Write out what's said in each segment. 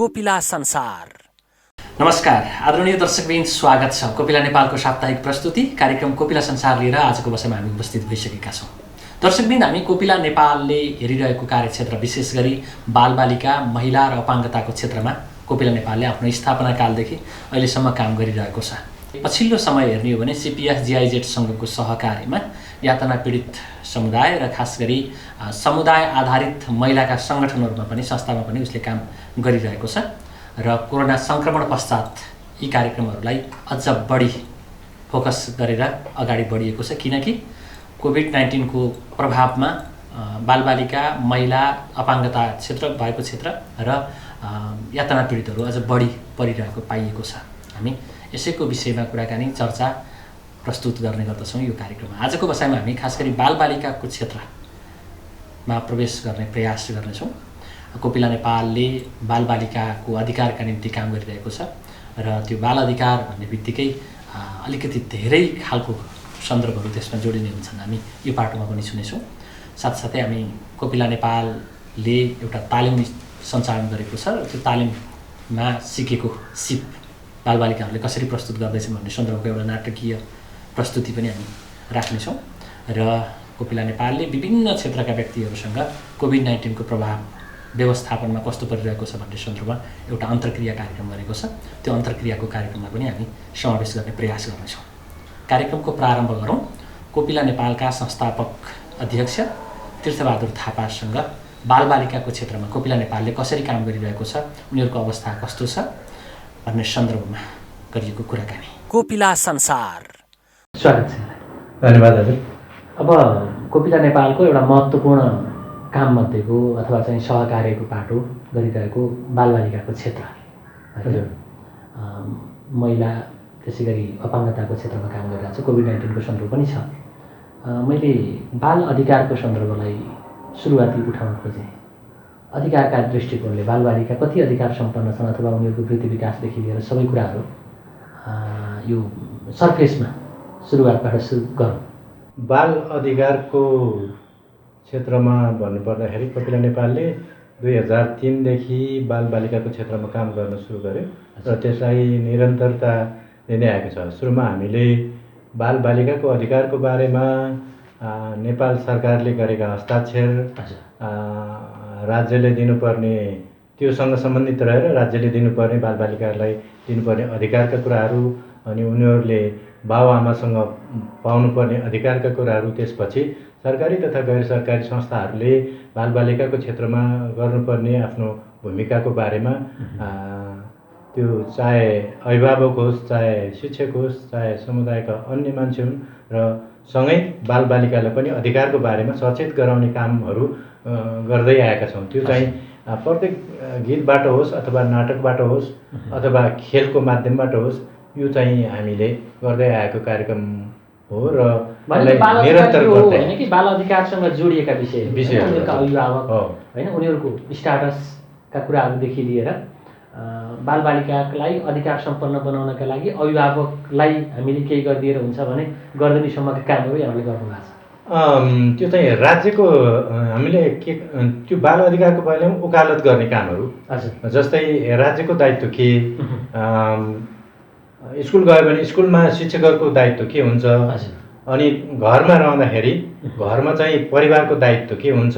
कोपिला संसार। नमस्कार आदरणीय दर्शकवृन्द, स्वागत छ कोपिला नेपालको साप्ताहिक प्रस्तुति कार्यक्रम कोपिला संसार लिएर आजको बसाइमा हामी उपस्थित भइसकेका छौँ। दर्शकवृन्द, हामी कोपिला नेपालले हेरिरहेको कार्यक्षेत्र विशेष गरी बालबालिका, महिला र अपाङ्गताको क्षेत्रमा कोपिला नेपालले आफ्नो स्थापना कालदेखि अहिलेसम्म काम गरिरहेको छ। पछिल्लो समय हेर्ने हो भने CPS GIZ सँगको सहकार्यमा यातना पीडित समुदाय र खास गरी समुदाय आधारित महिलाका सङ्गठनहरूमा पनि संस्थामा पनि उसले काम गरिरहेको छ र कोरोना सङ्क्रमण पश्चात यी कार्यक्रमहरूलाई अझ बढी फोकस गरेर अगाडि बढिएको छ, किनकि कोभिड-19 को प्रभावमा बालबालिका, महिला, अपाङ्गता क्षेत्र भएको क्षेत्र र यातना पीडितहरू अझ बढी परिरहेको पाइएको छ। हामी यसैको विषयमा कुराकानी चर्चा प्रस्तुत गर्ने गर्दछौँ यो कार्यक्रममा। आजको बसाइमा हामी खास गरी बालबालिकाको क्षेत्रमा प्रवेश गर्ने प्रयास गर्नेछौँ। कोपिला नेपालले बालबालिकाको अधिकारका निम्ति काम गरिरहेको छ र त्यो बाल अधिकार भन्ने बित्तिकै अलिकति धेरै खालको सन्दर्भहरू त्यसमा जोडिने हुन्छन्। हामी यो पाटोमा पनि सुनेछौँ। साथसाथै हामी कोपिला नेपालले एउटा तालिम सञ्चालन गरेको छ र त्यो तालिममा सिकेको सिप बालबालिकाहरूले कसरी प्रस्तुत गर्दैछन् भन्ने सन्दर्भको एउटा नाटकीय प्रस्तुति पनि हामी राख्नेछौँ र कोपिला नेपालले विभिन्न क्षेत्रका व्यक्तिहरूसँग कोभिड-19 को प्रभाव व्यवस्थापनमा कस्तो परिरहेको छ भन्ने सन्दर्भमा एउटा अन्तर्क्रिया कार्यक्रम गरेको छ। त्यो अन्तर्क्रियाको कार्यक्रममा पनि हामी समावेश गर्ने प्रयास गर्नेछौँ। कार्यक्रमको प्रारम्भ गरौँ। कोपिला नेपालका संस्थापक अध्यक्ष तीर्थबहादुर थापासँग बालबालिकाको क्षेत्रमा कोपिला नेपालले कसरी काम गरिरहेको छ, उनीहरूको अवस्था कस्तो छ भन्ने सन्दर्भमा गरिएको कुराकानी। कोपिला संसार। स्वागत छ। धन्यवाद हजुर। अब कोपिला नेपालको एउटा महत्त्वपूर्ण काम मध्येको अथवा चाहिँ सहकार्यको पाटो गरिरहेको बालबालिकाको क्षेत्र हजुर, महिला त्यसै गरी अपाङ्गताको क्षेत्रमा काम गरिरहेको छ। कोभिड-19 को सन्दर्भ पनि छ। मैले बाल अधिकारको सन्दर्भलाई सुरुवाती उठाउन खोजेँ। अधिकारका दृष्टिकोणले बालबालिका कति अधिकार सम्पन्न छन् अथवा उनीहरूको वृत्ति विकासदेखि लिएर सबै कुराहरू यो सर्फेसमा सुरुवातबाट सुरु गरौँ। बाल अधिकारको क्षेत्रमा भन्नुपर्दाखेरि कोपिला नेपालले 2003 देखि बालबालिकाको क्षेत्रमा काम गर्न सुरु गर्यो र त्यसलाई निरन्तरता दिँदै आएको छ। सुरुमा हामीले बालबालिकाको अधिकारको बारेमा नेपाल सरकारले गरेका हस्ताक्षर, राज्यले दिनुपर्ने त्योसँग सम्बन्धित रहेर राज्यले दिनुपर्ने बालबालिकालाई दिनुपर्ने अधिकारका कुराहरू, अनि उनीहरूले बाबुआमासँग पाउनुपर्ने अधिकारका कुराहरू, त्यसपछि सरकारी तथा गैर सरकारी संस्थाहरूले बालबालिकाको क्षेत्रमा गर्नुपर्ने आफ्नो भूमिकाको बारेमा त्यो चाहे अभिभावक होस्, चाहे शिक्षक होस्, चाहे समुदायका अन्य मान्छे हुन् र सँगै बालबालिकालाई पनि अधिकारको बारेमा सचेत गराउने कामहरू गर्दै आएका छौँ। त्यो चाहिँ प्रत्येक गीतबाट होस् अथवा नाटकबाट होस् अथवा खेलको माध्यमबाट होस्, यो चाहिँ हामीले गर्दै आएको कार्यक्रम हो र निरन्तर गर्दै होइन कि बाल अधिकारसँग जोडिएका विषयहरू, उनीहरूका अभिभावक होइन, उनीहरूको स्ट्याटसका कुराहरूदेखि लिएर बालबालिकालाई अधिकार सम्पन्न बनाउनका लागि अभिभावकलाई हामीले केही गरिदिएर हुन्छ भने गर्दैनसम्मका कामहरू यहाँले गर्नुभएको छ। त्यो चाहिँ राज्यको हामीले के त्यो बाल अधिकारको बारेमा वकालत गर्ने कामहरू। हजुर। जस्तै राज्यको दायित्व के, स्कुल गयो भने स्कुलमा शिक्षकहरूको दायित्व के हुन्छ, अनि घरमा रहँदाखेरि घरमा चाहिँ परिवारको दायित्व के हुन्छ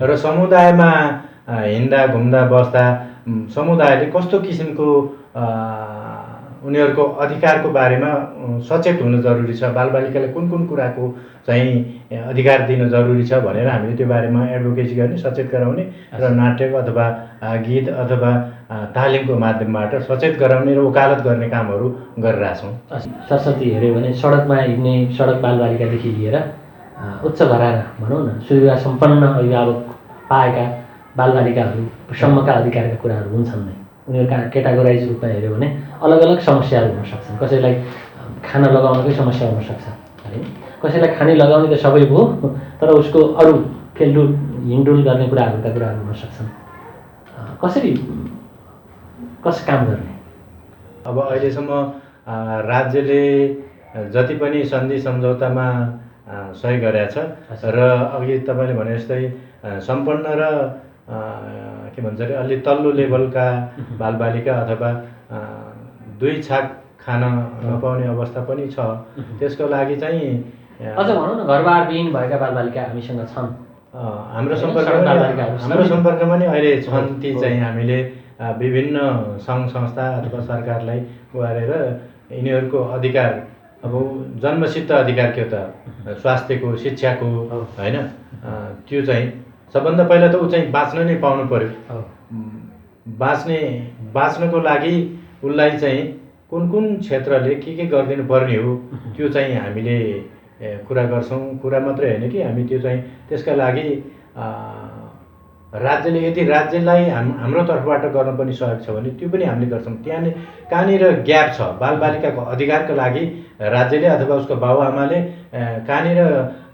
र समुदायमा हिँड्दा घुम्दा बस्दा समुदायले कस्तो किसिमको उनीहरूको अधिकारको बारेमा सचेत हुनु जरुरी छ, बालबालिकालाई कुन कुन कुराको चाहिँ अधिकार दिन जरुरी छ भनेर हामीले त्यो बारेमा एडभोकेसी गर्ने, सचेत गराउने र नाटक अथवा गीत अथवा तालिमको माध्यमबाट सचेत गराउने र वकालत गर्ने कामहरू गरिरहेछौँ। सरस्वती हेऱ्यो भने सडकमा हिँड्ने, सडक बालबालिकादेखि लिएर उच्च घराना भनौँ न सुविधा सम्पन्न अभिभावक पाएका बालबालिकाहरूसम्मका अधिकारका कुराहरू हुन्छन् नै। उनीहरूका केटागोराइज रूपमा हेऱ्यो भने अलग अलग समस्याहरू हुन सक्छन्। कसैलाई खाना लगाउनकै समस्या हुनसक्छ है, कसैलाई खाने लगाउने त सबै भयो, तर उसको अरू खेलडुल हिँडडुल गर्ने कुराहरू हुन सक्छन्। कसरी काम गर्ने? अब अहिलेसम्म राज्यले जति पनि सन्धि सम्झौतामा सही गरेको छ र अघि तपाईँले भने जस्तै सम्पन्न र के भन्छ अरे अलि तल्लो लेभलका बालबालिका अथवा 2 छाक खान नपाउने अवस्था पनि छ। त्यसको लागि चाहिँ अझ भनौँ न घरबारविहीन भएका बालबालिका हामीसँग छन्। हाम्रो सम्पर्कमा नि अहिले छन्। ती चाहिँ हामीले विभिन्न सङ्घ संस्था अथवा सरकारलाई गुहारेर यिनीहरूको अधिकार, अब जन्मसिद्ध अधिकार के हो त, स्वास्थ्यको, शिक्षाको, होइन, त्यो चाहिँ सबभन्दा पहिला त ऊ चाहिँ बाँच्न नै पाउनु पर्यो। बाँच्नको लागि उसलाई चाहिँ कुन क्षेत्रले के गरिदिनु पर्ने हो त्यो चाहिँ हामीले कुरा गर्छौँ। कुरा मात्रै होइन कि हामी त्यो चाहिँ त्यसका लागि राज्यले, यदि राज्यलाई हाम्रो तर्फबाट गर्न पनि सहयोग छ भने त्यो पनि हामीले गर्छौँ। त्यहाँ कहाँनिर ग्याप छ बालबालिकाको अधिकारको लागि, राज्यले अथवा उसको बाबुआमाले कहाँनिर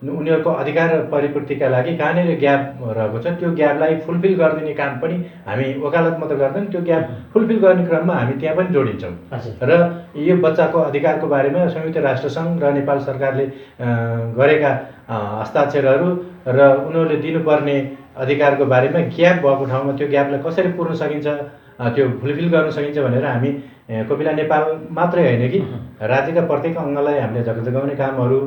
उनीहरूको अधिकार परिपूर्तिका लागि कहाँनिर ग्याप रहेको छ त्यो ग्यापलाई फुलफिल गरिदिने काम पनि हामी वकालत मात्र गर्दैन, त्यो ग्याप फुलफिल गर्ने क्रममा हामी त्यहाँ पनि जोडिन्छौँ। र यो बच्चाको अधिकारको बारेमा संयुक्त राष्ट्रसङ्घ र नेपाल सरकारले गरेका हस्ताक्षरहरू र उनीहरूले दिनुपर्ने अधिकारको बारेमा ग्याप भएको ठाउँमा त्यो ग्यापलाई कसरी पूर्ण सकिन्छ, त्यो फुलफिल गर्न सकिन्छ भनेर हामी कोपिला नेपाल मात्रै होइन कि राज्यका प्रत्येक अङ्गलाई हामीले जगाउने कामहरू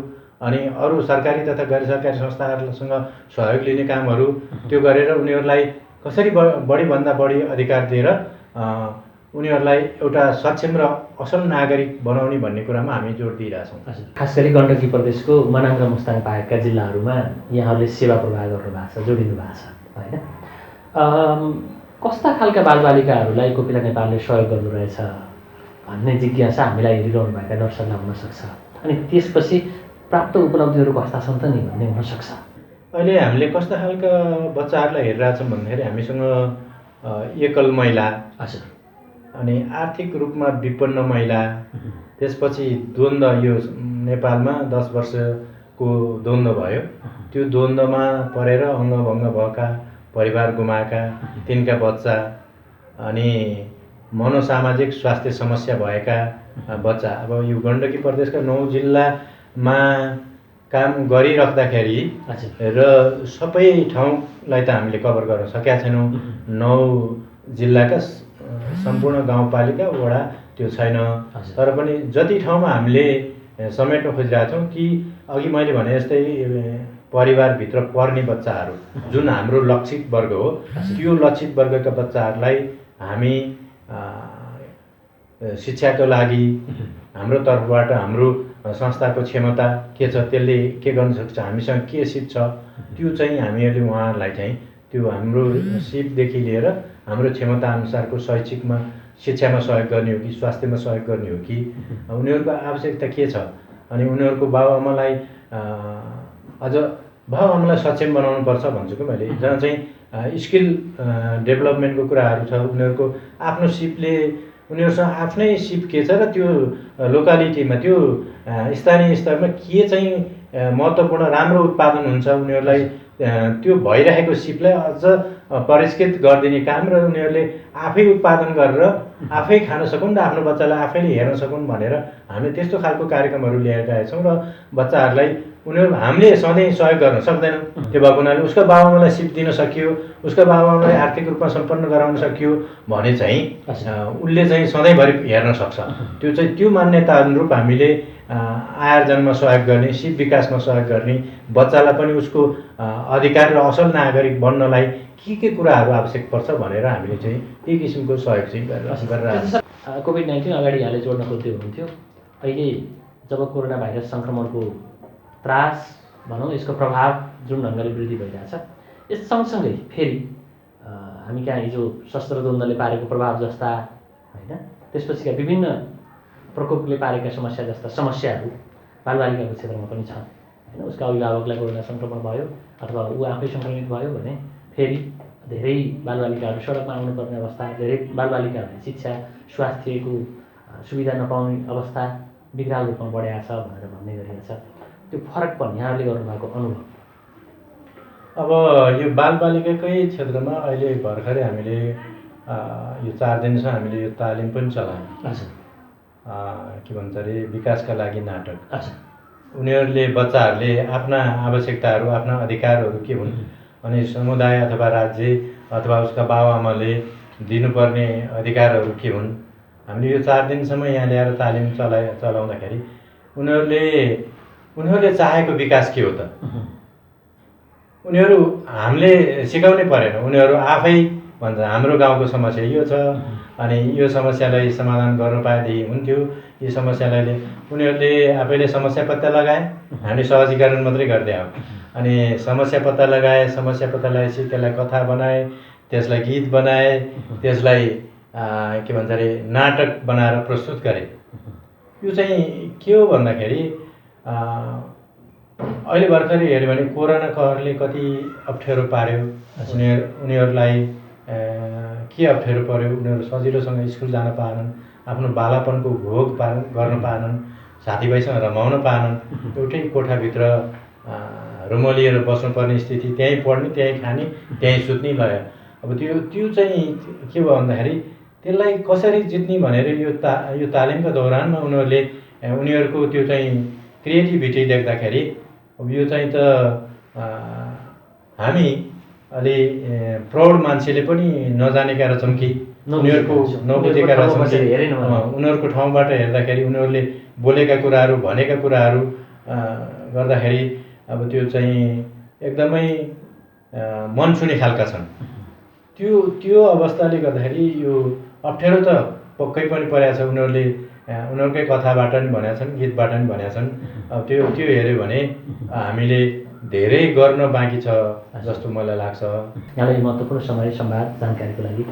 अनि अरू सरकारी तथा गैर सरकारी संस्थाहरूसँग सहयोग लिने कामहरू त्यो गरेर उनीहरूलाई कसरी बढीभन्दा बढी अधिकार दिएर उनीहरूलाई एउटा सक्षम र असल नागरिक बनाउने भन्ने कुरामा हामी जोड दिइरहेछौँ। खास गरी गण्डकी प्रदेशको मनाङ र मुस्ताङ बाहेकका जिल्लाहरूमा यहाँहरूले सेवा प्रवाह गर्नुभएको छ, जोडिनु भएको छ, होइन? कस्ता खालका बालबालिकाहरूलाई कोपिला नेपालले सहयोग गर्नुहुरहेछ भन्ने जिज्ञासा हामीलाई हेरिरहनुभएका दर्शकलाई हुनसक्छ। अनि त्यसपछि प्राप्त उपलब्धिहरू कस्ता छन् त नि भन्ने हुनसक्छ। अहिले हामीले कस्ता खालका बच्चाहरूलाई हेरिरहेछौँ भन्दाखेरि हामीसँग एकल महिला, अनि आर्थिक रूपमा विपन्न महिला, त्यसपछि द्वन्द्व, यो नेपालमा 10 वर्षको द्वन्द्व भयो, त्यो द्वन्द्वमा परेर अङ्गभङ्ग भएका, परिवार गुमाएका तिनका बच्चा, अनि मनोसामाजिक स्वास्थ्य समस्या भएका बच्चा। अब यो गण्डकी प्रदेशका 9 जिल्लामा काम गरिराख्दाखेरि र सबै ठाउँलाई त हामीले कभर गर्न सकेका छैनौँ। 9 जिल्लाका सम्पूर्ण गाउँपालिका वडा त्यो छैन, तर पनि जति ठाउँमा हामीले समेट्न खोजिरहेका छौँ कि अघि मैले भने जस्तै परिवारभित्र पर्ने बच्चाहरू जुन हाम्रो लक्षित वर्ग हो, त्यो लक्षित वर्गका बच्चाहरूलाई हामी शिक्षाको लागि हाम्रो तर्फबाट हाम्रो संस्थाको क्षमता के छ, त्यसले के गर्न सक्छ, हामीसँग के सिप छ, त्यो चाहिँ हामीहरूले उहाँहरूलाई चाहिँ त्यो हाम्रो सिपदेखि लिएर हाम्रो क्षमता अनुसारको शैक्षिकमा, शिक्षामा सहयोग गर्ने हो कि स्वास्थ्यमा सहयोग गर्ने हो कि उनीहरूको आवश्यकता के छ, अनि उनीहरूको बाबुआमालाई अझ बाबुआमालाई सक्षम बनाउनुपर्छ भन्छु कि मैले। जहाँ चाहिँ स्किल डेभलपमेन्टको कुराहरू छ, उनीहरूको आफ्नो सिपले, उनीहरूसँग आफ्नै सिप के छ र त्यो लोकालिटीमा, त्यो स्थानीय स्तरमा के चाहिँ महत्त्वपूर्ण राम्रो उत्पादन हुन्छ, उनीहरूलाई त्यो भइरहेको सिपलाई अझ परिष्कृत गरिदिने काम र उनीहरूले आफै उत्पादन गरेर आफै खान सकुन् र आफ्नो बच्चालाई आफैले हेर्न सकुन् भनेर हामीले त्यस्तो खालको कार्यक्रमहरू ल्याएर आएका छौँ। र बच्चाहरूलाई उनीहरू हामीले सधैँ सहयोग गर्न सक्दैनौँ, त्यो भएको हुनाले उसको बाबुआमालाई सिप दिन सकियो, उसको बाबुआमालाई आर्थिक रूपमा सम्पन्न गराउन सकियो भने चाहिँ उसले चाहिँ सधैँभरि हेर्न सक्छ। त्यो चाहिँ त्यो मान्यता अनुरूप हामीले आर्जनमा सहयोग गर्ने, सिप विकासमा सहयोग गर्ने, बच्चालाई पनि उसको अधिकार र असल नागरिक बन्नलाई के कुराहरू आवश्यक पर्छ भनेर हामीले चाहिँ त्यही किसिमको सहयोग चाहिँ गरिरहेको। कोभिड-19 अगाडि यहाँले जोड्न खोज्दै हुनुहुन्थ्यो। अहिले जब कोरोना भाइरस सङ्क्रमणको त्रास भनौँ, यसको प्रभाव जुन ढङ्गले वृद्धि भइरहेछ, यस सँगसँगै फेरि हामी कहाँ हिजो शस्त्र द्वन्द्वले पारेको प्रभाव जस्ता, होइन, त्यसपछिका विभिन्न प्रकोपले पारेका समस्या जस्ता समस्याहरू बालबालिकाको क्षेत्रमा पनि छन्, होइन। उसका अभिभावकलाई कोरोना सङ्क्रमण भयो अथवा ऊ आफै सङ्क्रमित भयो भने फेरि धेरै बालबालिकाहरू सडकमा आउनुपर्ने अवस्था, धेरै बालबालिकाहरूले शिक्षा स्वास्थ्यको सुविधा नपाउने अवस्था विकराल रूपमा बढेको छ भनेर भन्ने गरिएको छ। त्यो फरक पनि यहाँहरूले गर्नुभएको अनुभव? अब यो बालबालिकाकै क्षेत्रमा अहिले भर्खरै हामीले यो 4 दिनसम्म हामीले यो तालिम पनि चलायौँ। के भन्छ अरे विकासका लागि नाटक। उनीहरूले, बच्चाहरूले आफ्ना आवश्यकताहरू, आफ्ना अधिकारहरू के हुन्, अनि समुदाय अथवा राज्य अथवा उसका बाबुआमाले दिनुपर्ने अधिकारहरू के हुन्। हामीले यो 4 दिनसम्म यहाँ ल्याएर तालिम चलाउँदाखेरि उनीहरूले चाहेको विकास के हो त? उनीहरू हामीले सिकाउनै परेन, उनीहरू आफै भन्छ हाम्रो गाउँको समस्या यो छ अनि यो समस्यालाई समाधान गर्न पाएदेखि हुन्थ्यो। यी समस्यालाई उनीहरूले आफैले समस्या पत्ता लगाए, हामीले सहजीकरण मात्रै गर्दै आयौँ। अनि समस्या पत्ता लगाएपछि त्यसलाई कथा बनाए, त्यसलाई गीत बनाए, त्यसलाई के भन्छ अरे नाटक बनाएर प्रस्तुत गरे। यो चाहिँ के हो भन्दाखेरि अहिले भर्खरै हेऱ्यो भने कोरोना कहरले कति अप्ठ्यारो पार्यो उनीहरूलाई। के अप्ठ्यारो पर्यो, उनीहरू सजिलोसँग स्कुल जान पाएनन्, आफ्नो बालापनको भोग गर्न पाएनन्, साथीभाइसँग रमाउन पाएनन्। एउटै कोठाभित्र रुमलिएर बस्नुपर्ने स्थिति, त्यहीँ पढ्ने, त्यहीँ खाने, त्यहीँ सुत्ने भयो। अब त्यो चाहिँ के भयो भन्दाखेरि त्यसलाई कसरी जित्ने भनेर यो तालिमका दौरानमा उनीहरूको त्यो चाहिँ क्रिएटिभिटी देख्दाखेरि अब यो चाहिँ त हामी अलि प्रौढ मान्छेले पनि नजानेका रहेछौँ कि उनीहरूको नबुझेका रहेछौँ कि उनीहरूको ठाउँबाट हेर्दाखेरि उनीहरूले बोलेका कुराहरू, भनेका कुराहरू गर्दाखेरि अब त्यो चाहिँ एकदमै मन छुने खालका छन्। त्यो अवस्थाले गर्दाखेरि यो अप्ठ्यारो त पक्कै पनि परेको छ। उनीहरूले उनीहरूकै कथाबाट नि भनेका छन्, गीतबाट नि भनेका छन्। अब त्यो हेऱ्यो भने हामीले धेरै गर्न बाँकी छ जस्तो मलाई लाग्छ। यहाँलाई महत्त्वपूर्ण समय संवाद जानकारीको लागि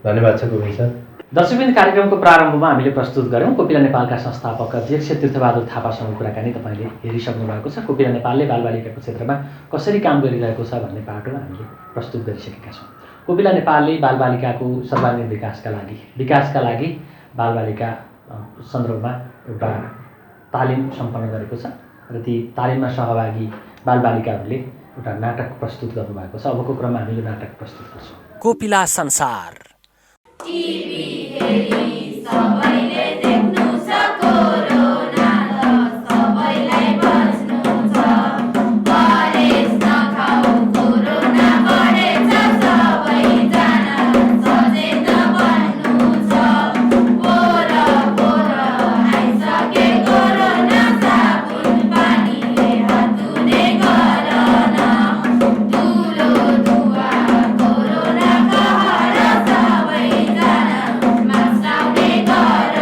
धन्यवाद छ गोविन्द सर। दर्शकवृन्द, कार्यक्रमको प्रारम्भमा हामीले प्रस्तुत गऱ्यौँ कोपिला नेपालका संस्थापक अध्यक्ष तीर्थबहादुर थापासँग कुराकानी तपाईँले हेरिसक्नु भएको छ। कोपिला नेपालले बालबालिकाको क्षेत्रमा कसरी काम गरिरहेको छ भन्ने पाटोमा हामीले प्रस्तुत गरिसकेका छौँ। कोपिला नेपालले बालबालिकाको सर्वाङ्गीण विकासका लागि बालबालिका सन्दर्भमा एउटा तालिम सम्पन्न गरेको छ र ती तालिममा सहभागी बालबालिकाहरूले एउटा नाटक प्रस्तुत गर्नुभएको छ। अबको क्रममा हामीले नाटक प्रस्तुत गर्छौँ। कोपिला संसार। टिभी हेरी सबैले देख्नु छ कोरोना, सबैलाई बस्नु छ, परेस नखाऊ कोरोना बढेछ, सबैजना सचेत बन्नु छ। पोर आइसके कोरोना, साबुन पानीले हात धुने गर न, धुलो धुवा कोरोना कहर, सबैजना मास्क लाउने गर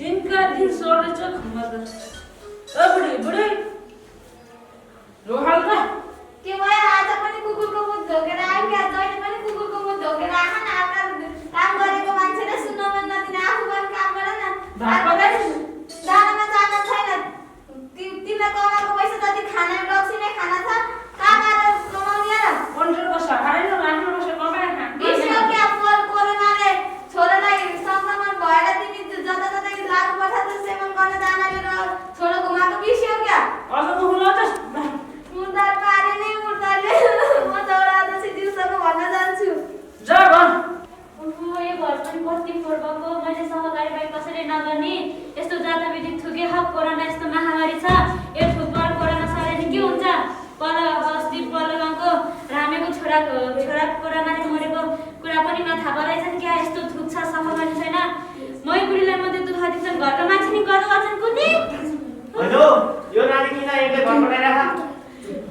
दिनका दिन सोडेछ खमत ओ बुढी रोहाल र के भयो आज पनि कुकुरको मुख ढोकेर आयो क्या जहिले पनि कुकुरको मुख ढोकेर आएन न आफ्ना काम गरेको मान्छेले सुन्न मन नदिने आफू पनि काम गर न भात पकाइस् दानामा जान छैन तिमीलाई कमाएको पैसा जति खाना रक्सी नै खाना छ कहाँ गएर कमाउने र 15 वर्ष हारेन 18 वर्ष कमाए खा बिस्यो क्या कोरोनाले छोरालाई संक्रमण भएर तिमी जताततै लागु पर्छ त सेवन गर्न जानाले र छोरो घुमाएको बिस्यो क्या अझ मुख नजस् मुर्दार पारे नै मुर्दारले म दौडा दसी दिउँसोको भन्न जान्छु जा भन ओहो यो घर पनि कति फोर्बको मैले सहकारी बाई कसैले नगर्ने यस्तो जातविधि थुके हक कोरोना यस्तो महामारी छ यो थुकबाट कोरोना सरे नि के हुन्छ अस्ति पल्लो गाउँको रामेको छोरा कोरोनाले मरेको कुरा पनि नथाहा रहेछन् क्या यस्तो थुक छ सफा गर्ने छैन मै बुढीलाई मात्रै दुःख दिन्छन् घरका मान्छे नि गर्नु गर्छन् कुन्नी हेलो यो नानी किन एक्लै घर पठाइराख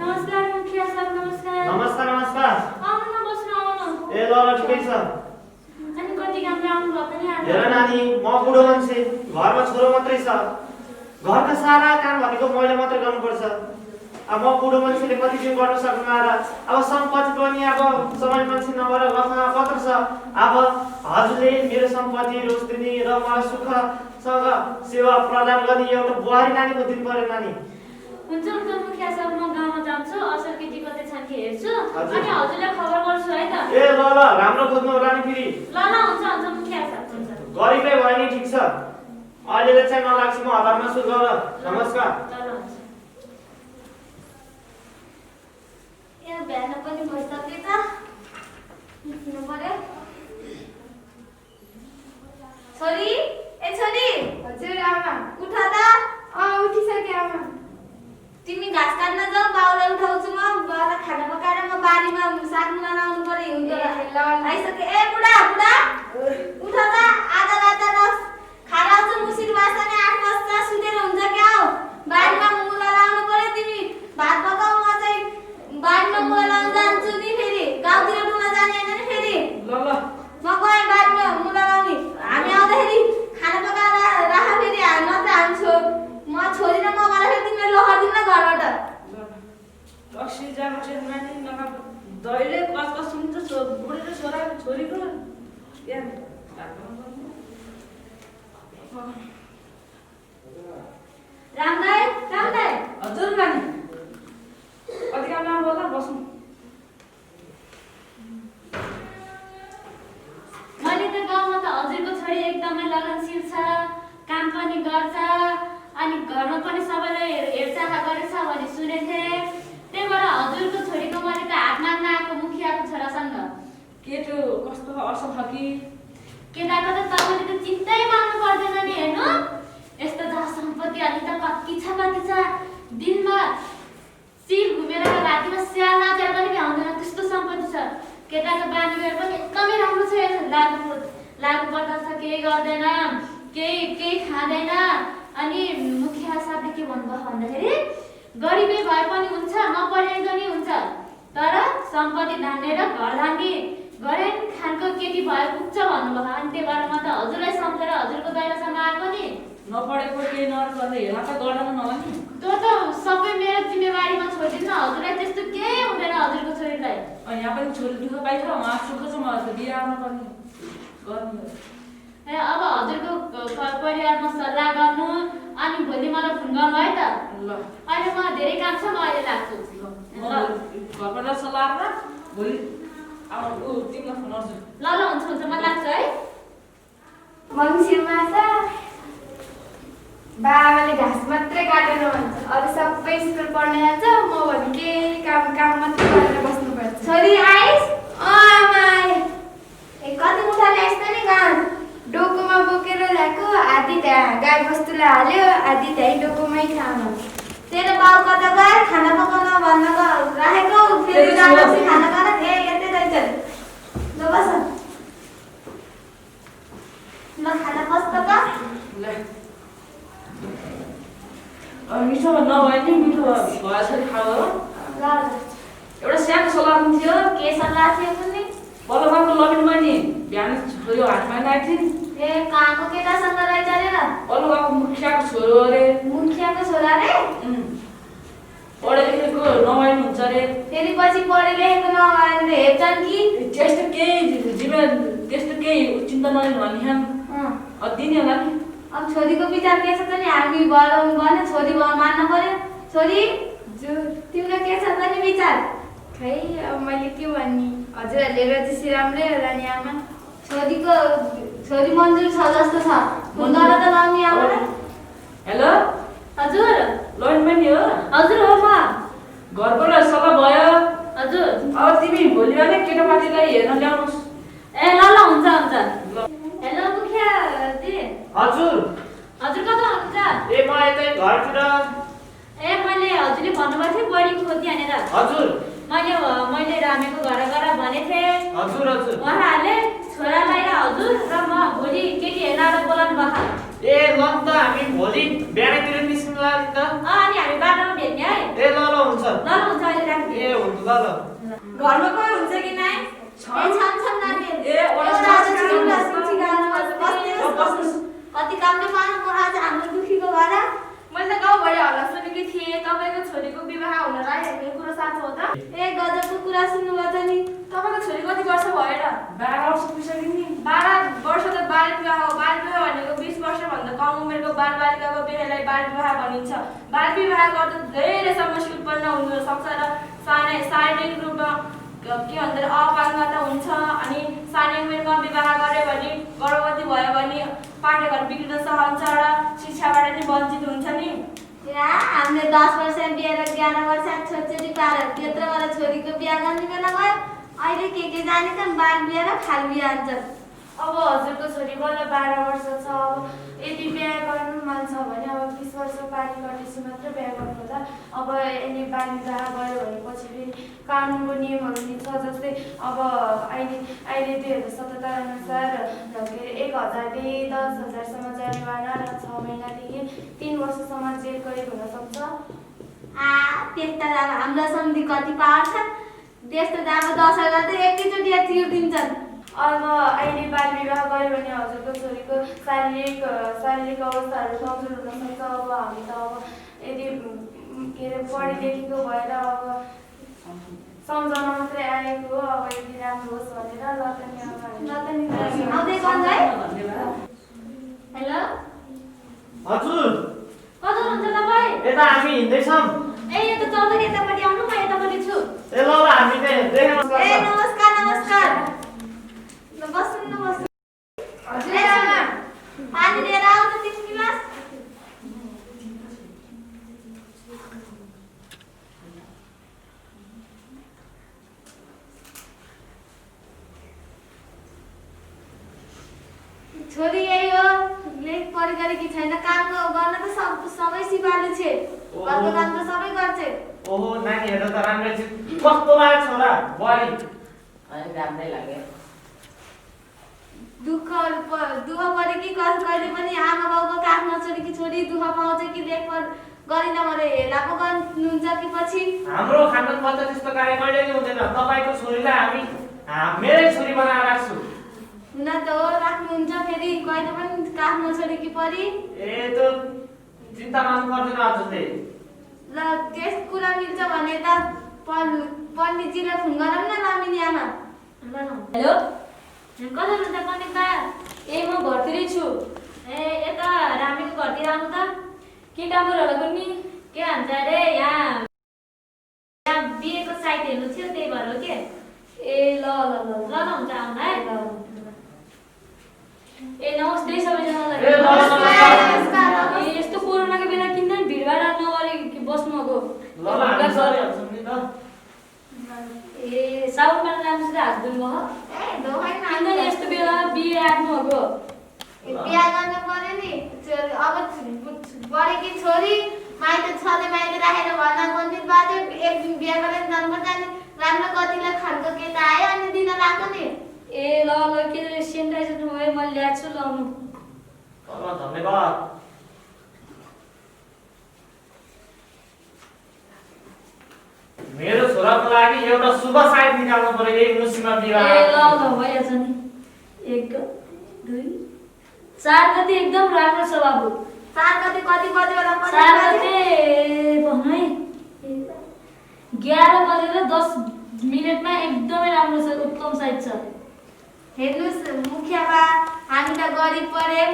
नमस्कार मुखिया सर नमस्कार नमस्कार आउनु न बस्नु आउनु ए ल ठिकै छ अनि कति काम आउनु भयो पनि आज हेर नानी म बुढो मान्छे घरमा छोरो मात्रै छ घरका सारा काम भनेको मैले मात्रै गर्नुपर्छ अब म बुढो मान्छेले कति दिन गर्न सक्नु र अब सम्पत्ति पनि अब समय मान्छे नभएर घरमा कत्र छ अब हजुरले मेरो सम्पत्ति रोजदिनी र मलाई सुखसँग सेवा प्रदान गर्ने एउटा बुहारी नानीको दिन पर्यो नानी हुन्छ मुखिया सर म गाउँमा जान्छु असल केटी कतै छन् कि हेर्छु हजुर। अनि हजुरलाई खबर गर्छु है त ए ल राम्रो खोज्नु होला नि फेरि ल हुन्छ मुखिया सर हुन्छ गरिबै भयो नि ठिक छ अहिले चाहिँ नलाग्छ म हतारमा छु ल नमस्कार ल हुन्छ यहाँ बिहान पनि भइसक्यो त उठ्नु पर्यो छोरी ए छोरी हजुर आमा उठ त उठिसके आमा तिमी घाँस काट्न जाऊ बाउलाई उठाउँछु म बाउलाई खाना पकाएर म बारीमा सागमुला लाउनु पर्यो हिउँदो आइसके ए बुढा उठ त आधा रात रस खाना आउँछ मुसिर बाँच्ने 8 बज्दा सुतेर हुन्छ क्या हो बारीमा मुला लाउनु पर्यो तिमी भात पकाऊ म चाहिँ बारीमा मुला लाउन जान्छु नि फेरि गाउँतिर डुल्न जाने हैन नि फेरि ल म गएँ बारीमा मुला लाउने हामी आउँदाखेरि खाना पकाएर राख फेरि नत्र हामी म छोरी र म मलाई फेरि तिमीले लहर दिन्न घरबाट लक्ष्मी जानु चाहिँ नानी नका दैले कस सुन्छ बुढी र छोरीको यहाँ रामदाई हजुर नानी कति काम लानु होला बस्नु मैले त गाउँमा त हजुरको छोरी एकदमै लगनशील छ काम पनि गर्छ अनि घरमा पनि सबैले हेरचाह गरेछ भने सुनेथे त्यही भएर हजुरको छोरीको मैले त हात माग्न आएको मुखियाको छोरासँग केटो कस्तो असल छ कि केटाको त तपाईँले त चिन्तै मान्नु पर्दैन नि हेर्नु यस्तो जहाँ सम्पत्ति अलि त कति छ दिनमा सिल घुमेर रातिमा स्याल नाचेर पनि भ्याउँदैन त्यस्तो सम्पत्ति छ केटाको बानी बेहोर पनि एकदमै राम्रो छ लागु पर्दा छ केही गर्दैन केही खाँदैन अनि मुखिया साहबले के भन्नुभयो भन्दाखेरि गरिबी भए पनि हुन्छ नपढेको नि हुन्छ तर सम्पत्ति धान्ने र घर धान्ने गरेन खानको केटी भए पुग्छ भन्नुभयो अनि त्यही भएर म त हजुरलाई सम्झेर हजुरको दाइरासम्म आएको नि नपढेको केही नगर्ने हेला त गर्दैन नहोला नि त्यो त सबै मेरो जिम्मेवारीमा छोडिदिनु हजुरलाई त्यस्तो केही हुँदैन हजुरको छोरीलाई यहाँ पनि छोरी दुःख पाइछ उहाँ सुख छ मलाई त बिहे आउनु पर्ने गर्नु ए अब हजुरको परिवारमा सल्लाह गर्नु अनि भोलि मलाई फोन गर्नु है त ल अहिले म धेरै काम छ म अहिले लाग्छु घरबाट सल्लाह गरेर भोलि अब तिमीलाई फोन गर्छु ल हुन्छ म लाग्छु है मङ्सिरमा छ बाबाले घाँस मात्रै काटेर भन्छ अरू सबै स्कुल पढ्न जान्छ म भने केही काम मात्रै गरेर बस्नुपर्छ छोरी आइस आमा ए कति मुठा ल्याइस त नि घाँस डोकोमा बोकेर ल्याएको आधी त्यहाँ गाई बस्तुलाई हाल्यो आधी त्यहीँ डोकोमै खानु तेरो बाउ कता गए खाना पकाउन भन्न राखेको फेरि जाँदैछ खाना खान ए यतै रहेछ ल बस ल खाना बस्छ त ल मिठो नभए नि मिठो भएछ नि खाऊ हो ल एउटा सानो सल्लाह पनि थियो के सल्लाह थियो कुन्नी पल्लो गाउँको लबिन बहिनी बिहान छोरी हातमा आएको थियो नि ए कहाँको केटासँग रहेछ अरे र पल्लो अरे मुखियाको छोरा रे पढे लेखेको नभए हुन्छ अरे फेरि पछि पढे लेखेको नभएर हेप्छन् कि त्यस्तो केही चिन्ता नलिनु भने यहाँ दिने होला नि अब छोरीको विचार के छ त नि हामी बढाउनु पर्ने छोरी मान्न पर्यो छोरी तिम्रो के छ त नि विचार खै अब मैले के भन्ने हजुरहरूले रजिसी राम्रै होला नि आमा छोरी मन्जुर छ जस्तो छ हुँदैन त लाउने आमालाई हेलो हजुर लोन पनि हो हजुर हो म घरबाट सल्लाह भयो हजुर अब तिमी भोलि बिहानै केटापाटीलाई हेर्न ल्याउनुहोस् ए ल ल हुन्छ हेलो मुखिया दि हजुर हजुर कता हुनुहुन्छ ए म यतै घरतिर ए मैले हजुरले भन्नुभएको थियो बढी खोजी हानेर हजुर मैले रामेको घर गएर भनेको थिएँ हजुर हजुर उहाँहरूले छोरालाई र हजुर र म भोलि केटी हेर्न आएर बोलाउनु भएको ए ल त हामी भोलि बिहानतिर निस्किनु नि त अनि हामी बाटोमा भेट्ने है ए ल ल हुन्छ ल हुन्छ अहिले राख्नु ए हुन्छ ल ल घरमा कोही हुन्छ कि नाइ छन् नानीहरू ए एउटा सुठी गाउँमा बस्नुहोस् कति कामले पाउनु आज हाम्रो दुखीको घर मैले त गाउँभरि हल्ला सुनेकी थिएँ तपाईँको छोरीको विवाह हुन लागेको कुरो साँचो हो त ए गजबको कुरा सुन्नुभएको छ नि तपाईँको छोरी कति वर्ष भएर 12 वर्ष पुगिसक्यो नि 12 वर्ष त बाल विवाह हो बाल विवाह भनेको 20 वर्षभन्दा कम उमेरको बालबालिकाको बिहेलाई बाल विवाह भनिन्छ बाल विवाह गर्दा धेरै समस्या उत्पन्न हुन सक्छ र शारीरिक रूपमा के भन्छ अपाङ्गता हुन्छ अनि सानै उमेरमा विवाह गर्यो भने गर्भवती भयो भने पाठ्यक्रम बिग्रिन सहन्छ र शिक्षाबाट नि वञ्चित हुन्छ नि हामीले 10 वर्ष बिहे र 11 वर्ष छोरी पार त्यत्रो बेला छोरीको बिहा गर्ने बेला भयो अहिले के जाने त बाल बिहा र खाल बिहा हुन्छ अब हजुरको छोरी बल्ल 12 वर्ष छ अब यदि बिहा गर्नु मन छ भने अब 20 वर्ष पारी गरेपछि मात्र बिहा गर्नु होला अब यसले बाल विवाह गर्यो भनेपछि फेरि कानुनको नियमहरू नि छ जस्तै अब अहिले 2077 अनुसार के अरे 1000देखि 10,000सम्म जरिवाना र 6 महिनादेखि 3 वर्षसम्म जेल कैद हुन सक्छ त्यस्ता अब हाम्रो सम्धि कति पावर छ त्यस्तो अब 10,000 त एकैचोटि तिर्दिन्छन् अब अहिले बाल विवाह गर्यो भने हजुरको छोरीको शारीरिक अवस्थाहरू कमजोर हुन सक्छ अब हामी त अब यदि के अरे पढे लेखेको भएर अब सम्झाउन मात्रै आएको हो अब यदि राम्रो होस् भनेर ल त नि आउँदै गर्नु है हेलो हजुर कता हुनुहुन्छ तपाईँ यता हामी हिँड्दैछौँ ए यो त चौधरी यतापट्टि आउनु म यतापट्टि छु ए ल ल हामी चाहिँ हेर्दै ए नमस्कार बस्नु हजुर पानी लिएर आऊ त 3 गिलास छोरी यही हो लेख पढ गरेकी छैन काम गर्न त सबै सिपालु छे घरको काम त सबै गर्छे ओहो नानीहरू त राम्रै छ कस्तो लाग्यो छोरा बुहारी अनि राम्रै लाग्यो दुःख परे कि कहिले पनि आमा बाउको काख नछोडी कि छोरी दुःख पाउँछ कि लेख पढ गरिन भने हेला पो गर्नुहुन्छ कि पछि हाम्रो खानदानमा त त्यस्तो कार्य कहिले नै हुँदैन तपाईको छोरीलाई हामी मेरै छोरी बनाएर राख्छु हुन त हो राख्नुहुन्छ फेरि कहिले पनि काख नछोडी कि परि ए त चिन्ता मान्नु पर्दैन हजुरले ल त्यस कुरा मिल्छ भने त पण्डितजीलाई फोन गरौँ न लामिनी आमा हेलो कता हुनुहुन्छ कनिका ए म घरतिरै छु ए यता रामेको घरतिर आउनु त के काम होला नि के भन्छ अरे यहाँ बिहेको साइट हेर्नु थियो त्यही भएर हो के ए ल ल ल ल हुन्छ आउनु है ए नमस्ते सबैजनालाई ए नमस्कार ए यस्तो कोरोनाको बेला किन भिडभाड नगरे बस्नुभएको ल ल हामी सरिहाल्छौँ नि त ए साउनमा राम्रोसित हात धुनुभयो ए दोहाइ किन यस्तो बेलामा बिहे राख्नुभएको बिहा गर्न पर्यो नि अब बढेकी छोरी माइत छले माइत राखेर भन्न मन्दिर बाजे एक दिन बिहा गरेर जन्म जाने राम्रो कतिलाई खानको केटा आयो अनि दिन लाग्यो नि ए ल ल के सेनिटाइजर भयो मैले ल्याएको छु लाउनु ल धन्यवाद मेरो छोराको लागि एउटा शुभ साइड निकाल्नु पर्यो यही मुसीमा विवाह ए ल ल भइहाल्छ नि 1 2 3 4 गते एकदम राम्रो छ बाबु 4 गते कति बजे होला 4 गते भन्नु है 11 बजेर 10 मिनेटमा एकदमै राम्रो छ, उत्तम साइज छ। हेर्नुस् मुखियाबा हामी त गरिब परे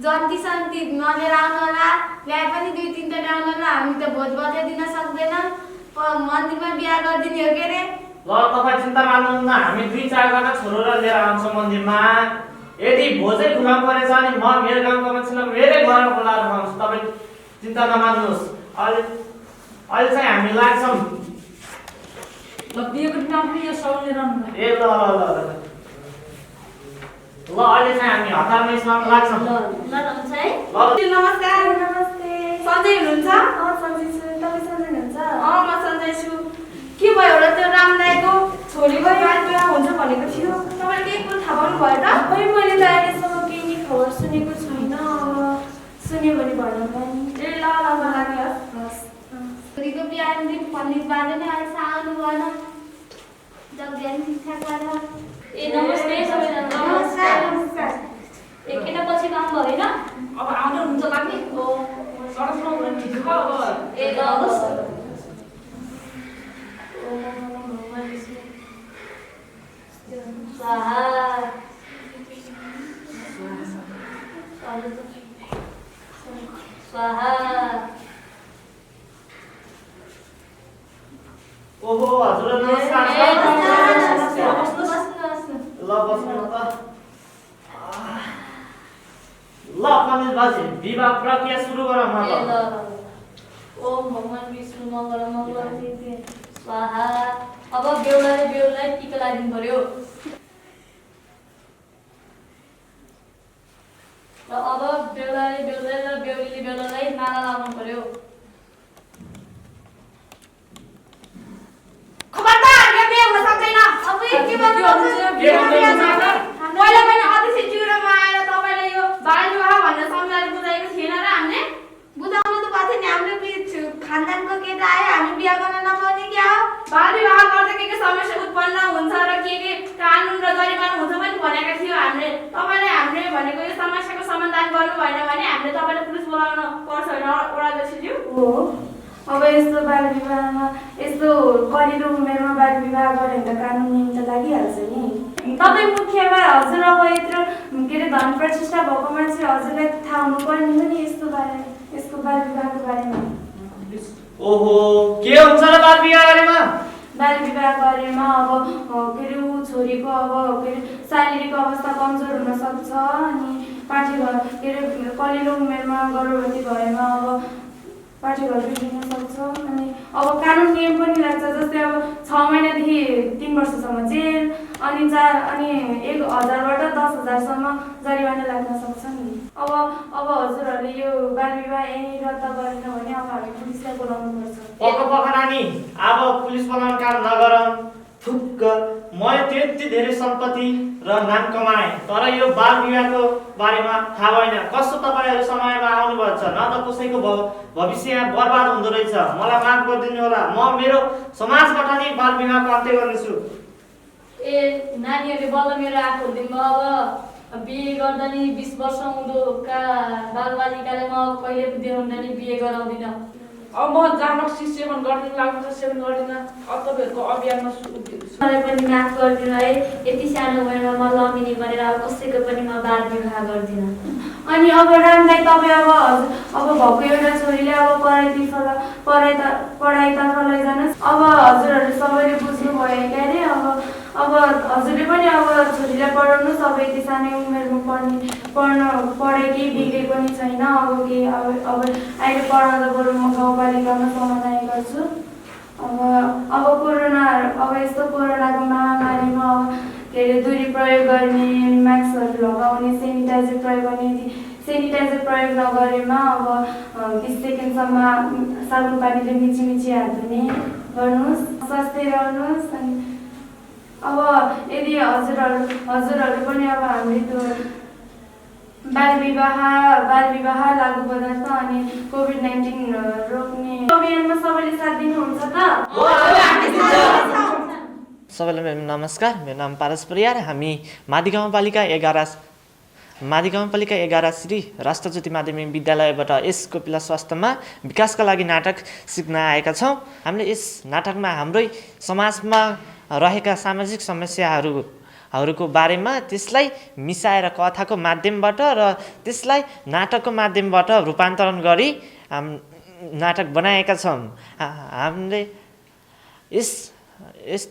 जन्ती सन्ती नलिएर आउनु होला, ल्याए पनि 2-3 टा ल्याउनु होला, हामी त भोज बजाइ दिन सक्दैन, मन्दिरमा बिहा गरिदिने हो के रे। ल तपाईँ चिन्ता मान्नुहुन्न, हामी 2-4 जना छोरो लिएर आउँछौँ मन्दिरमा। यदि भोजै खुवाउनु परेछ भने म मेरो गाउँको मान्छेलाई मेरै घरमा बोलाएर खुवाउँछु, तपाईँ चिन्ता नमान्नुहोस्। अहिले चाहिँ हामी लाग्छौँ। ल बिहेको दिन पनि यो सौले रहनु ए ल अहिले चाहिँ हामी हतारमै लाग्छौँ। ल हुन्छ है। नमस्कार। नमस्ते। सन्चै हुनुहुन्छ? सन्चै छु। तपाईँ सन्चै हुनुहुन्छ? म सन्चै छु। के भयो र त्यो रामदाईको छोरीको बिहा हुन्छ भनेको थियो, तपाईँले केही कुरा थाहा पाउनु भयो त? खै मैले त अहिलेसम्म केही खबर सुनेको छैन, अब सुन्यो भने भन्नु पनि। ए ल मलाई हस्। छोरीको बिहा दिन पण्डित बाजे नै आएछ, आउनु भएन, जग्गा नि ठिकठाक गरेर। ए नमस्ते सबैजना। नमस्कार। नमस्कार। एकैटा पछि काम भएन? अब आउँदै हुन्छ लाग्ने सडकमा हुन ठिक हो। अब ए ल होस्। स्वाहा स्वाहा। ओहो हजुर नमस्कार। ल बस्नु त। ल पण्डित बाजे विवाह प्रक्रिया सुरु गरौँ न त। ओम भगवान विष्णु मङ्गल मङ्गल स्वाहा। अब बेहुलालाई टिका लगाइदिनु पर्यो र अब बेहुलाले बेहुलाई र बेहुलीले बेहुलालाई माला लाउनु पर्यो। खबरदार यो बिहा हुन सक्दैन। अब के भन्नुहुन्छ? पहिला पनि अतिथि जिउरोमा आएर तपाईँले यो बाल विवाह भनेर सम्झाएर बुझाएको थिएन र हामीले बुझाउनु त पर्छ नि। हाम्रो खानदानको केटा आयो, हामी बिहा गर्न नपाउने क्या हो? बाल विवाह गर्दा के समस्या उत्पन्न हुन्छ र के कानुन र जरिमाना हुन्छ पनि भनेका थियो हामीले। तपाईँले हामीले भनेको यो समस्याको समाधान गर्नु भएन भने हामीले तपाईँले पुलिस बोलाउन पर्छ होइन वडाध्यक्षज्यू? हो, अब यस्तो बाल विवाहमा यस्तो कलिलो उमेरमा बाल विवाह गऱ्यो भने त कानुन नियम त लागिहाल्छ नि। तपाईँ मुखियामा हजुर अब यत्रो के अरे धन प्रतिष्ठा भएको मान्छे, हजुरलाई थाहा हुनुपर्ने हो नि यसको बाल विवाहको बारेमा। ओहो के हुन्छ र बाल विवाह गरेमा? बाल विवाह गरेमा अब के अरे ऊ छोरीको अब के अरे शारीरिक अवस्था कमजोर हुनसक्छ, अनि पाठेघर के अरे कलिलो उमेरमा गर्भवती भएमा अब पाठेघर बिग्रिन सक्छ, अनि अब कानुन नियम पनि लाग्छ। जस्तै अब 6 महिनादेखि 3 वर्षसम्म जेल, अनि 1000बाट 10,000सम्म जरिवाना लाग्न सक्छ नि। अब हजुरहरूले यो बाल विवाह यहीँ रद्द गरेन भने अब हामी पुलिसलाई बोलाउनु पर्छ। पक्क नानी, अब पुलिस बोलाउनु काम नगरौँ। थुक्क मैले त्यति धेरै सम्पत्ति र नाम कमाएँ, तर यो बाल विवाहको बारेमा थाहा भएन। कस्तो तपाईँहरू समयमा आउनुभएको छ, न त कसैको भविष्य बर्बाद हुँदो रहेछ। मलाई माफ गरिदिनु होला, म मेरो समाजबाट नै बाल विवाहको अन्त्य गर्नेछु। ए नानीहरूले बल्ल मेरो आँखा खोलिदिनु। अब बिहे गर्दा नि 20 वर्ष हुँदोका बालबालिकालाई म कहिले देखाउँदा नि बिहे गराउँदिनँ। अब म जामक्सी सेवन गर्दिन लाग्छ, सेवन गर्दिन। अब तपाईँहरूको अभियानमा मलाई पनि माफ गरिदिनु है, यति सानो उमेरमा म लमिनी बनेर अब कसैको पनि म बाल विवाह गर्दिनँ। अनि अब रामदाई तपाईँ अब भएको एउटा छोरीले अब पढाइतर्फ लैजानुहोस्। अब हजुरहरूले सबैले बुझ्नुभयो क्या अरे। अब हजुरले पनि अब छोरीलाई पढाउनुहोस्। अब यति सानै उमेरमा पढाइ केही बिग्रेको नि छैन। अब अहिले पढाउँदा बरु म गाउँपालिकामा समाधान गर्छु। अब यस्तो कोरोनाको महामारीमा अब के अरे दूरी प्रयोग गर्ने, मास्कहरू लगाउने, सेनिटाइजर प्रयोग नगरेमा अब 20 सेकेन्डसम्म साबुन पानीले मिची हात धुने गर्नुहोस्, स्वास्थ्य रहनुहोस्। अनि अब यदि हजुरहरू पनि अब हामीले त्यो बाल विवाह लागू पदार्थ अनि कोभिड-19 रोक्ने अभियानमा सबैले साथ दिनुहुन्छ त? सबैलाई नमस्कार, मेरो नाम पारस परियार। हामी मादी गाउँपालिका 11 मादी गाउँपालिका 11 श्री राष्ट्रज्योति माध्यमिक विद्यालयबाट यस कोपिला स्वास्थ्यमा विकासका लागि नाटक सिक्न आएका छौँ। हामीले यस नाटकमा हाम्रै समाजमा रहेका सामाजिक समस्याहरूको बारेमा त्यसलाई मिसाएर कथाको माध्यमबाट र त्यसलाई नाटकको माध्यमबाट रूपान्तरण गरी नाटक बनाएका छौँ। हामीले यस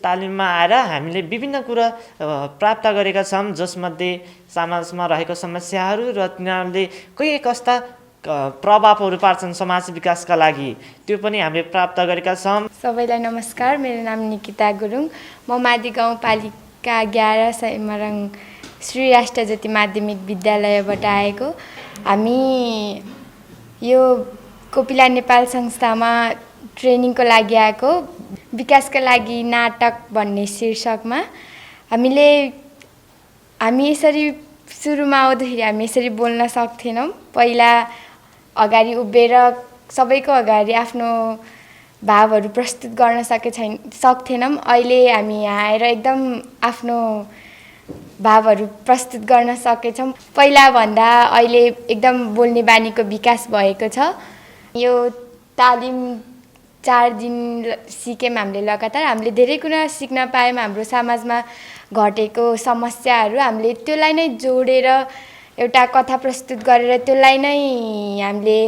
तालिममा आएर हामीले विभिन्न कुरा प्राप्त गरेका छौँ, जसमध्ये समाजमा रहेको समस्याहरू र तिनीहरूले के कस्ता प्रभावहरू पार्छन् समाज विकासका लागि, त्यो पनि हामीले प्राप्त गरेका छौँ। सबैलाई नमस्कार, मेरो नाम निकिता गुरुङ। म मादी गाउँपालिका 11 सैमरङ श्री राष्ट्रज्योति माध्यमिक विद्यालयबाट आएको। हामी यो कोपिला नेपाल संस्थामा ट्रेनिङको लागि आएको, विकासका लागि नाटक भन्ने शीर्षकमा। हामी यसरी सुरुमा आउँदाखेरि हामी यसरी बोल्न सक्थेनौँ। पहिला अगाडि उभिएर सबैको अगाडि आफ्नो भावहरू प्रस्तुत गर्न सक्थेनौँ। अहिले हामी यहाँ आएर एकदम आफ्नो भावहरू प्रस्तुत गर्न सकेछौँ। पहिलाभन्दा अहिले एकदम बोल्ने बानीको विकास भएको छ। यो तालिम 4 दिन सिक्यौँ हामीले लगातार। हामीले धेरै कुरा सिक्न पायौँ। हाम्रो समाजमा घटेको समस्याहरू हामीले त्यसलाई नै जोडेर एउटा कथा प्रस्तुत गरेर त्यसलाई नै हामीले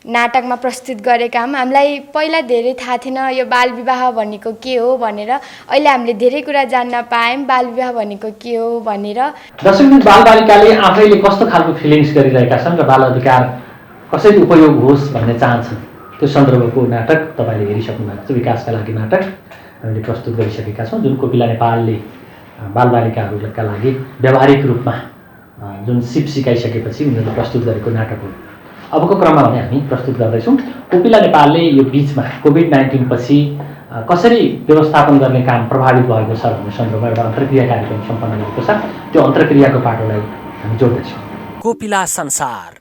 नाटकमा प्रस्तुत गरेका हौँ। हामीलाई पहिला धेरै थाहा थिएन यो बालविवाह भनेको के हो भनेर। अहिले हामीले धेरै कुरा जान्न पायौँ बालविवाह भनेको के हो भनेर। दर्शकबिन, बालबालिकाले आफैले कस्तो खालको फिलिङ्स गरिरहेका छन् र बाल अधिकार कसरी उपयोग होस् भन्ने चाहन्छन्, त्यो सन्दर्भको नाटक तपाईँले हेरिसक्नु भएको छ। विकासका लागि नाटक हामीले प्रस्तुत गरिसकेका छौँ, जुन कोपिला नेपालले बालबालिकाहरूका लागि व्यावहारिक रूपमा जुन सिप सिकाइसकेपछि उनीहरूले प्रस्तुत गरेको नाटक हो। अबको क्रममा भने हामी प्रस्तुत गर्दैछौँ कोपिला नेपालले यो बिचमा कोभिड-19 पछि कसरी व्यवस्थापन गर्ने काम प्रभावित भएको छ भन्ने सन्दर्भमा एउटा अन्तर्क्रिया कार्यक्रम सम्पन्न गरेको छ। त्यो अन्तर्क्रियाको पाटोलाई हामी जोड्दैछौँ। कोपिला संसार।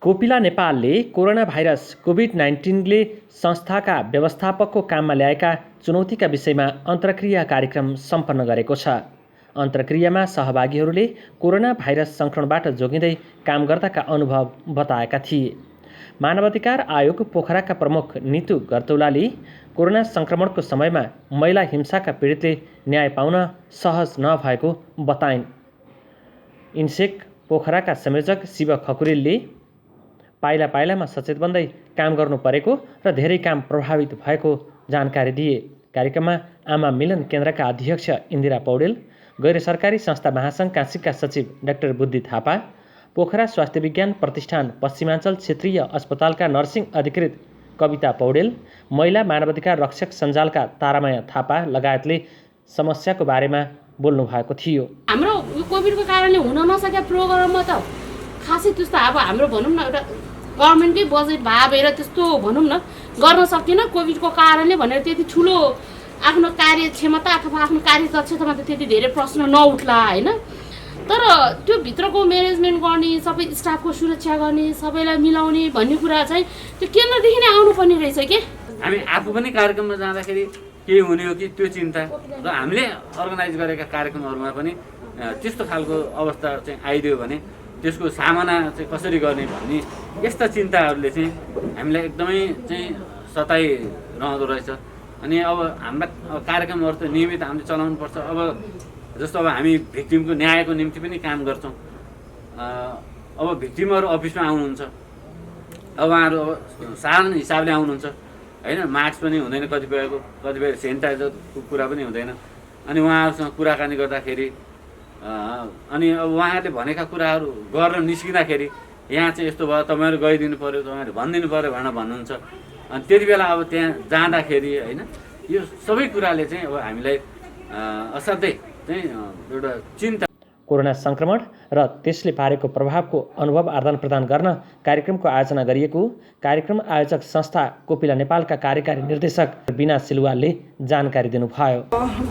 कोपिला नेपालले कोरोना भाइरस कोभिड-19ले संस्थाका व्यवस्थापकको काममा ल्याएका चुनौतीका विषयमा अन्तर्क्रिया कार्यक्रम सम्पन्न गरेको छ। अन्तर्क्रियामा सहभागीहरूले कोरोना भाइरस सङ्क्रमणबाट जोगिँदै काम गर्दाका अनुभव बताएका थिए। मानवाधिकार आयोग पोखराका प्रमुख नितु गर्तौलाले कोरोना सङ्क्रमणको समयमा महिला हिंसाका पीडितले न्याय पाउन सहज नभएको बताइन्। इन्सेक पोखराका संयोजक शिव खकुरेलले पाइला पाइलामा सचेत बन्दै काम गर्नु परेको र धेरै काम प्रभावित भएको जानकारी दिए। कार्यक्रममा आमा मिलन केन्द्रका अध्यक्ष इन्दिरा पौडेल, गैर सरकारी संस्था महासङ्घ काशीका सचिव डाक्टर बुद्धि थापा, पोखरा स्वास्थ्य विज्ञान प्रतिष्ठान पश्चिमाञ्चल क्षेत्रीय अस्पतालका नर्सिङ अधिकृत कविता पौडेल, महिला मानवाधिकार रक्षक सञ्जालका तारामाया थापा लगायतले समस्याको बारेमा बोल्नु भएको थियो। हाम्रो कोभिडको कारणले हुन नसकेका प्रोग्राममा त खासै त्यस्तो अब हाम्रो भनौँ न एउटा गभर्मेन्टकै बजेट भएर त्यस्तो भनौँ न गर्न सकिएन कोभिडको कारणले भनेर त्यति ठुलो आफ्नो कार्यक्षमता अथवा आफ्नो कार्यदक्षतामा त त्यति धेरै प्रश्न नउठ्ला होइन। तर त्यो भित्रको म्यानेजमेन्ट गर्ने, सबै स्टाफको सुरक्षा गर्ने, सबैलाई मिलाउने भन्ने कुरा चाहिँ त्यो केन्द्रदेखि नै आउनुपर्ने रहेछ के। हामी आफू पनि कार्यक्रममा जाँदाखेरि के हुने हो कि त्यो चिन्ता र हामीले अर्गनाइज गरेका कार्यक्रमहरूमा पनि त्यस्तो खालको अवस्था चाहिँ आइदियो भने त्यसको सामना चाहिँ कसरी गर्ने भन्ने यस्ता चिन्ताहरूले चाहिँ हामीलाई एकदमै चाहिँ सताइरहँदो रहेछ। अनि अब हाम्रा कार्यक्रमहरू त नियमित हामीले चलाउनुपर्छ। अब जस्तो अब हामी भिक्टिमको न्यायको निम्ति पनि काम गर्छौँ। अब भिक्टिमहरू अफिसमा आउनुहुन्छ, अब उहाँहरू अब साधारण हिसाबले आउनुहुन्छ होइन, मास्क पनि हुँदैन, कतिपय सेनिटाइजरको कुरा पनि हुँदैन। अनि उहाँहरूसँग कुराकानी गर्दाखेरि अनि अब उहाँहरूले भनेका कुराहरू गरेर निस्किँदाखेरि यहाँ चाहिँ यस्तो भयो, तपाईँहरू गइदिनु पऱ्यो, तपाईँहरू भनिदिनु पऱ्यो भनेर भन्नुहुन्छ। अनि त्यति बेला अब त्यहाँ जाँदाखेरि होइन यो सबै कुराले चाहिँ अब हामीलाई असाध्यै चाहिँ एउटा चिन्ता। कोरोना सङ्क्रमण र त्यसले पारेको प्रभावको अनुभव आदान प्रदान गर्न कार्यक्रमको आयोजना गरिएको कार्यक्रम आयोजक संस्था कोपिला नेपालका कार्यकारी निर्देशक बिना सिलवालले जानकारी दिनुभयो।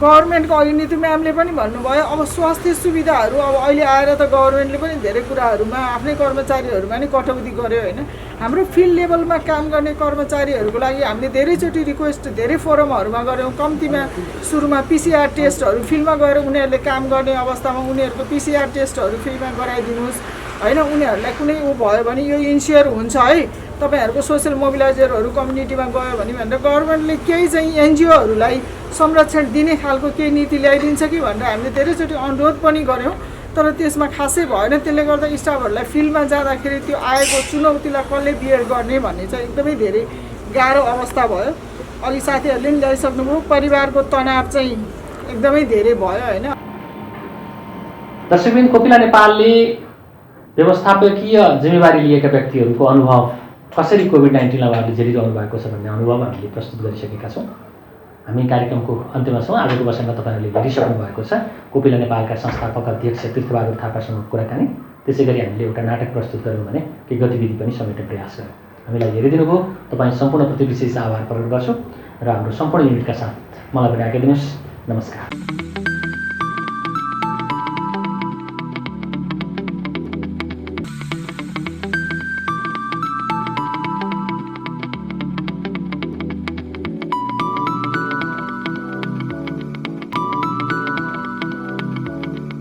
गभर्मेन्टको अघि नीति म्यामले पनि भन्नुभयो अब स्वास्थ्य सुविधाहरू अब अहिले आएर त गभर्मेन्टले पनि धेरै कुराहरूमा आफ्नै कर्मचारीहरूमा नै कटौती गर्यो होइन। हाम्रो फिल्ड लेभलमा काम गर्ने कर्मचारीहरूको लागि हामीले धेरैचोटि रिक्वेस्ट धेरै फोरमहरूमा गऱ्यौँ। कम्तीमा सुरुमा PCR टेस्टहरू फिल्डमा गएर उनीहरूले काम गर्ने अवस्थामा उनीहरूको उनीहरूको PCR टेस्टहरू फ्रीमा गराइदिनुहोस् होइन। उनीहरूलाई कुनै ऊ भयो भने यो इन्स्योर हुन्छ है, तपाईँहरूको सोसियल मोबिलाइजरहरू कम्युनिटीमा गयो भने भनेर गभर्मेन्टले केही चाहिँ एनजिओहरूलाई संरक्षण दिने खालको केही नीति ल्याइदिन्छ कि भनेर हामीले धेरैचोटि अनुरोध पनि गऱ्यौँ, तर त्यसमा खासै भएन। त्यसले गर्दा स्टाफहरूलाई फिल्डमा जाँदाखेरि त्यो आएको चुनौतीलाई कसले बियर गर्ने भन्ने चाहिँ एकदमै धेरै गाह्रो अवस्था भयो। अघि साथीहरूले पनि ल्याइसक्नुभयो, परिवारको तनाव चाहिँ एकदमै धेरै भयो होइन। दर्शकबिन, कोपिला नेपालले व्यवस्थापकीय जिम्मेवारी लिएका व्यक्तिहरूको अनुभव कसरी कोभिड-19 उहाँहरूले झेलिरहनु भएको छ भन्ने अनुभव हामीले प्रस्तुत गरिसकेका छौँ। हामी कार्यक्रमको अन्त्यमा छौँ। आजको बसाइमा तपाईँहरूले हेरिसक्नु भएको छ कोपिला नेपालका संस्थापक अध्यक्ष तीर्थबहादुर थापासँग कुराकानी। त्यसै गरी हामीले एउटा नाटक प्रस्तुत गऱ्यौँ भने केही गतिविधि पनि समेट्ने प्रयास गऱ्यौँ। हामीलाई हेरिदिनु भयो, तपाईँ सम्पूर्णप्रति विशेष आभार प्रकट गर्छु र हाम्रो सम्पूर्ण युनिटका साथ मलाई पनि आज्ञा दिनुहोस्। नमस्कार।